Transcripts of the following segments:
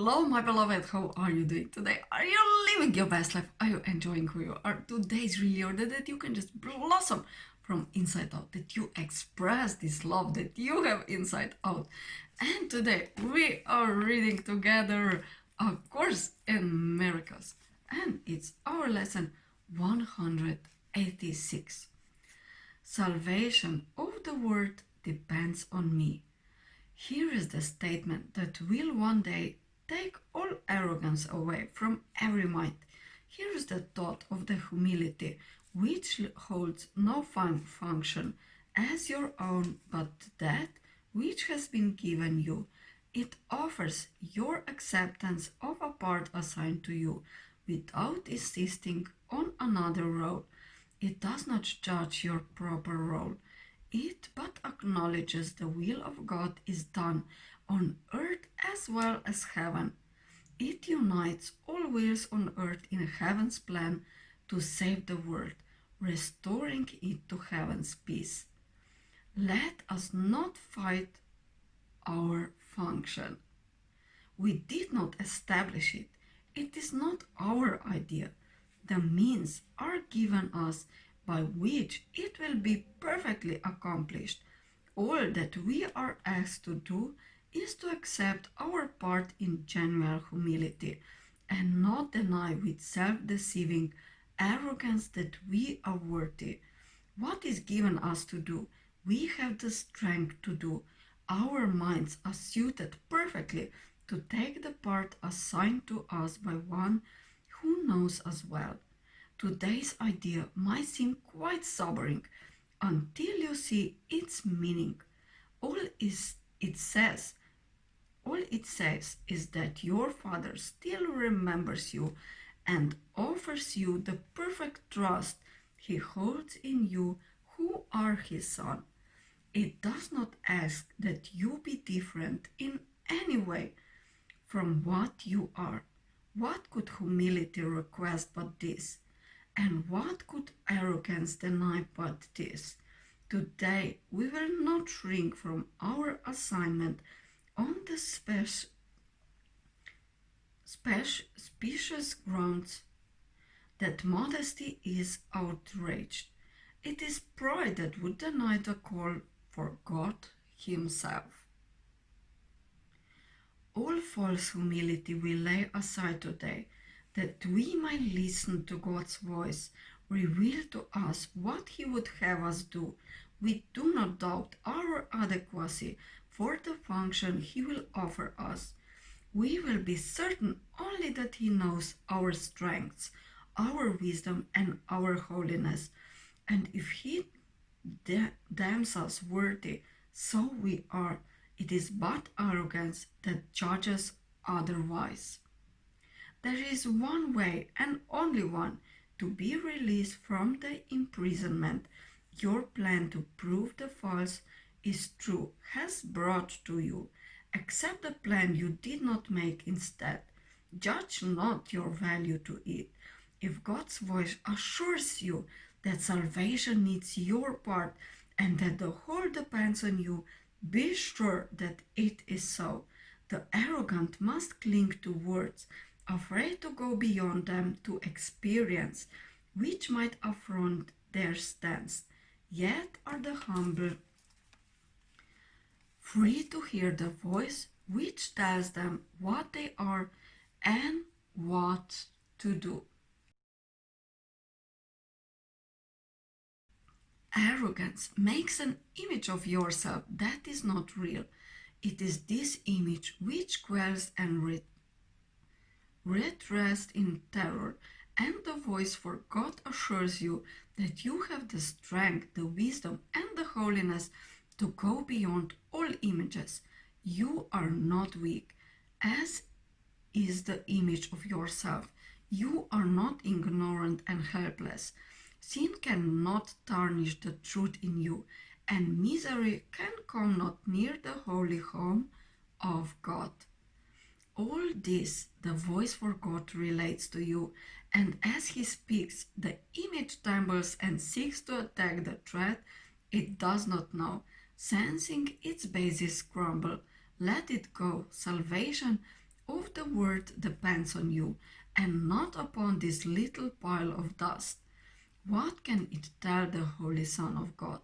Hello, my beloved. How are you doing today? Are you living your best life? Are you enjoying who you are? Today's really ordered that you can just blossom from inside out, that you express this love that you have inside out. And today we are reading together A Course in Miracles, and it's our lesson 186. Salvation of the world depends on me. Here is the statement that will one day take all arrogance away from every mind. Here is the thought of the humility, which holds no function as your own, but that which has been given you. It offers your acceptance of a part assigned to you without insisting on another role. It does not judge your proper role. It but acknowledges the will of God is done on earth as well as heaven. It unites all wills on earth in heaven's plan to save the world, restoring it to heaven's peace. Let us not fight our function. We did not establish it. It is not our idea. The means are given us by which it will be perfectly accomplished. All that we are asked to do is to accept our part in genuine humility and not deny with self-deceiving arrogance that we are worthy. What is given us to do, we have the strength to do. Our minds are suited perfectly to take the part assigned to us by one who knows us well. Today's idea might seem quite sobering until you see its meaning. All it says is that your Father still remembers you and offers you the perfect trust He holds in you who are His Son. It does not ask that you be different in any way from what you are. What could humility request but this? And what could arrogance deny but this? Today we will not shrink from our assignment on the specious grounds that modesty is outraged. It is pride that would deny the call for God Himself. All false humility we lay aside today, that we might listen to God's voice, reveal to us what He would have us do. We do not doubt our adequacy for the function He will offer us. We will be certain only that He knows our strengths, our wisdom, and our holiness. And if He deems us worthy, so we are. It is but arrogance that judges otherwise. There is one way and only one to be released from the imprisonment your plan to prove the false is true has brought to you. Accept the plan you did not make instead. Judge not your value to it. If God's voice assures you that salvation needs your part and that the whole depends on you, be sure that it is so. The arrogant must cling to words, afraid to go beyond them to experience, which might affront their stance. Yet are the humble free to hear the voice which tells them what they are and what to do. Arrogance makes an image of yourself that is not real. It is this image which quells and rests in terror, and the voice for God assures you that you have the strength, the wisdom, and the holiness to go beyond all images. You are not weak, as is the image of yourself. You are not ignorant and helpless. Sin cannot tarnish the truth in you, and misery can come not near the holy home of God. All this the voice for God relates to you, and as He speaks, the image trembles and seeks to attack the thread it does not know. Sensing its basis crumble, let it go. Salvation of the world depends on you and not upon this little pile of dust. What can it tell the Holy Son of God?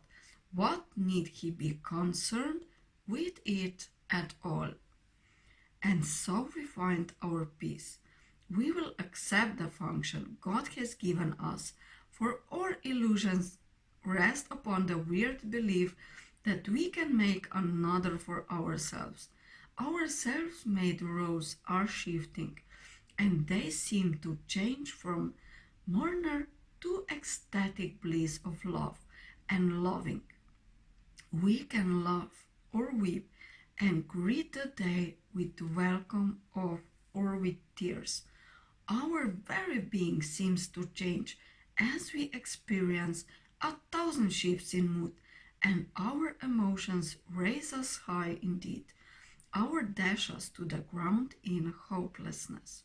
What need he be concerned with it at all? And so we find our peace. We will accept the function God has given us, for our illusions rest upon the weird belief that we can make another for ourselves. Our self-made roles are shifting, and they seem to change from mourner to ecstatic bliss of love and loving. We can laugh or weep and greet the day with welcome of or with tears. Our very being seems to change as we experience 1,000 shifts in mood, and our emotions raise us high indeed, or dash us to the ground in hopelessness.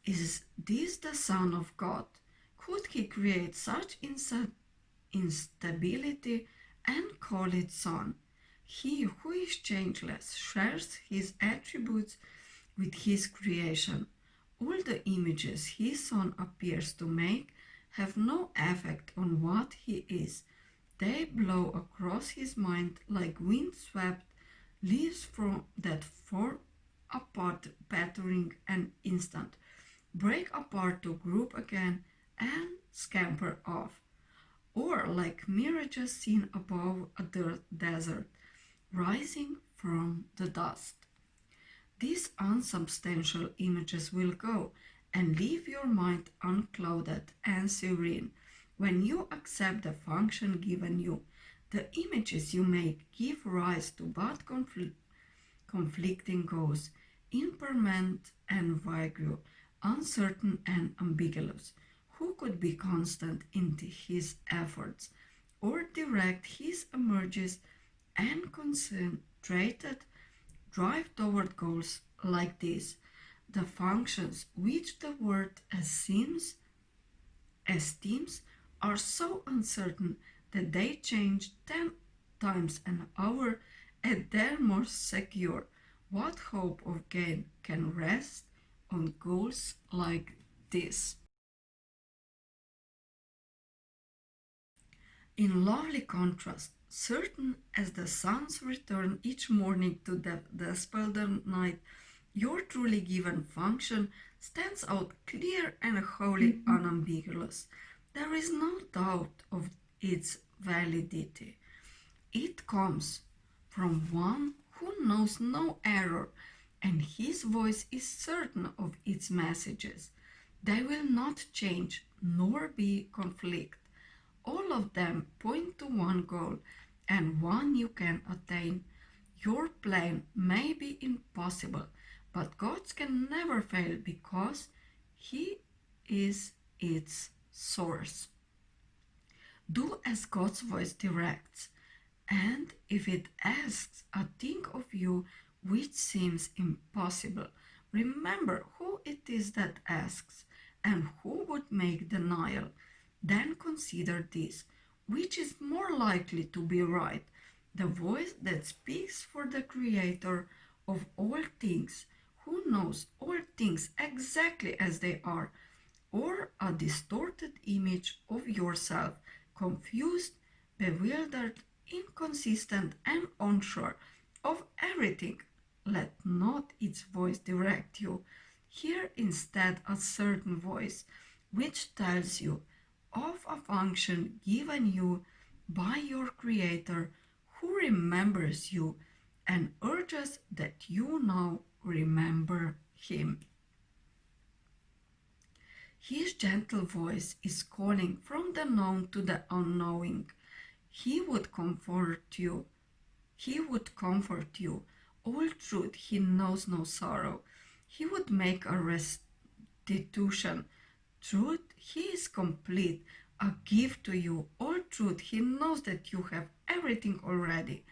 Is this the Son of God? Could he create such instability and call it Son? He who is changeless shares his attributes with his creation. All the images his Son appears to make have no effect on what he is. They blow across his mind like wind-swept leaves from that fall apart, pattering an instant, break apart to group again, and scamper off. Or like mirages seen above a desert, rising from the dust. These unsubstantial images will go and leave your mind unclouded and serene. When you accept the function given you, the images you make give rise to but conflicting goals, impermanent and vague, uncertain and ambiguous. Who could be constant in his efforts, or direct his energies and concentrated drive toward goals like these? The functions which the world esteems are so uncertain that they change 10 times an hour and they're more secure. What hope of gain can rest on goals like this? In lovely contrast, certain as the sun's return each morning to the dispelled night, your truly given function stands out clear and wholly unambiguous. There is no doubt of its validity. It comes from one who knows no error, and his voice is certain of its messages. They will not change nor be conflict. All of them point to one goal, and one you can attain. Your plan may be impossible, but God's can never fail because He is its source. Do as God's voice directs, and if it asks a thing of you which seems impossible, remember who it is that asks and who would make denial. Then consider this, which is more likely to be right, the voice that speaks for the Creator of all things, who knows all things exactly as they are, or a distorted image of yourself, confused, bewildered, inconsistent, and unsure of everything. Let not its voice direct you. Hear instead a certain voice which tells you of a function given you by your Creator, who remembers you and urges that you now remember Him. His gentle voice is calling from the known to the unknowing. He would comfort you. He would comfort you. All truth, He knows no sorrow. He would make a restitution. Truth, He is complete, a gift to you. All truth, He knows that you have everything already.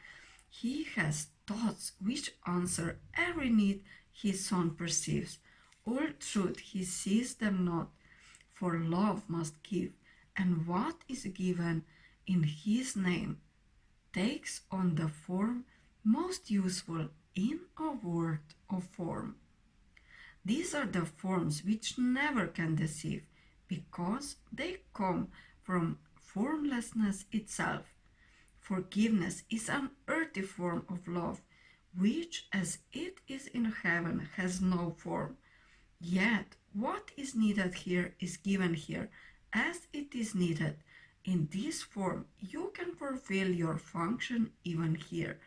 He has thoughts which answer every need His Son perceives. All truth, He sees them not, for love must give, and what is given in His name takes on the form most useful in a word of form. These are the forms which never can deceive, because they come from formlessness itself. Forgiveness is an earthy form of love, which, as it is in heaven, has no form. Yet, what is needed here is given here, as it is needed. In this form, you can fulfill your function even here.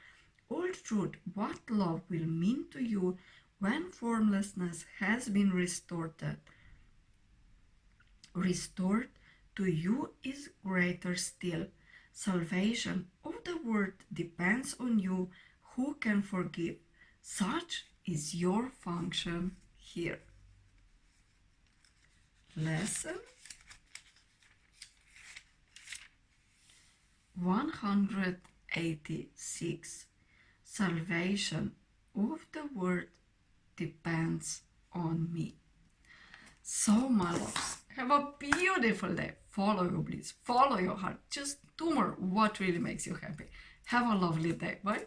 All truth, what love will mean to you when formlessness has been restored to you is greater still. Salvation of the world depends on you who can forgive. Such is your function here. Lesson 186. Salvation of the world depends on me. So, my loves, have a beautiful day. Follow your bliss, follow your heart. Just do more what really makes you happy. Have a lovely day. Bye.